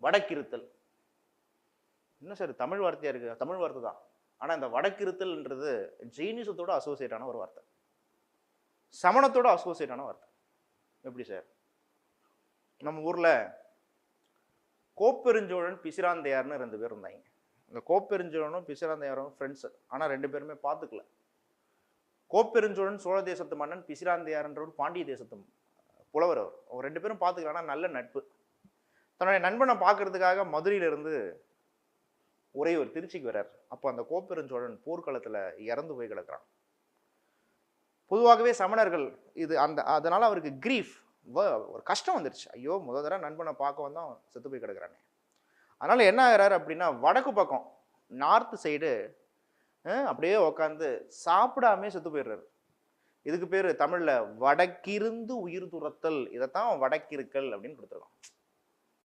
வடக்கிருத்தல். என்ன சார் தமிழ் வார்த்தையா இருக்கு? தமிழ் வார்த்தை தான். ஆனா இந்த வடக்கிருத்தல்ன்றது ஜெயினிசத்தோட அசோசியேட் ஆன ஒரு வார்த்தை, சமணத்தோட அசோசியேட் ஆன வார்த்தை. எப்படி சார்? நம்ம ஊர்ல கோப்பெருஞ்சோழன் பிசிராந்தையார்னு 2 பேர் இருந்தாங்க. இந்த கோப்பெருஞ்சோழனும் பிசிராந்தையாரும் ஃப்ரெண்ட்ஸ். ஆனா 2 பேருமே பார்த்துக்கல. கோப்பெருஞ்சோழன் சோழ தேசத்து மன்னன், பிசிராந்தையார்ன்றவர் பாண்டிய தேசத்து புலவர். அவர் 2 பேரும் பார்த்துக்கல. ஆனா நல்ல நட்பு. தன்னுடைய நண்பனை பார்க்கறதுக்காக மதுரையில இருந்து உறையூர் திருச்சிக்கு வர்றார். அப்போ அந்த கோப்பெருஞ்சோழன் போர்க்களத்துல இறந்து போய் கிடக்குறான். பொதுவாகவே சமணர்கள் இது அதனால அவருக்கு கிரீஃப், ஒரு கஷ்டம் வந்துருச்சு. ஐயோ, முதல் தடவை நண்பனை பார்க்க வந்தா செத்து போய் கிடக்குறானே. அதனால என்ன ஆகிறாரு அப்படின்னா, வடக்கு பக்கம் நார்த் சைடு அப்படியே உட்காந்து சாப்பிடாமே செத்து போயிடுறாரு. இதுக்கு பேரு தமிழ்ல வடக்கிருந்து உயிர் துறத்தல். இதைத்தான் வடக்கிருக்கல் அப்படின்னு கொடுத்துருக்கோம்.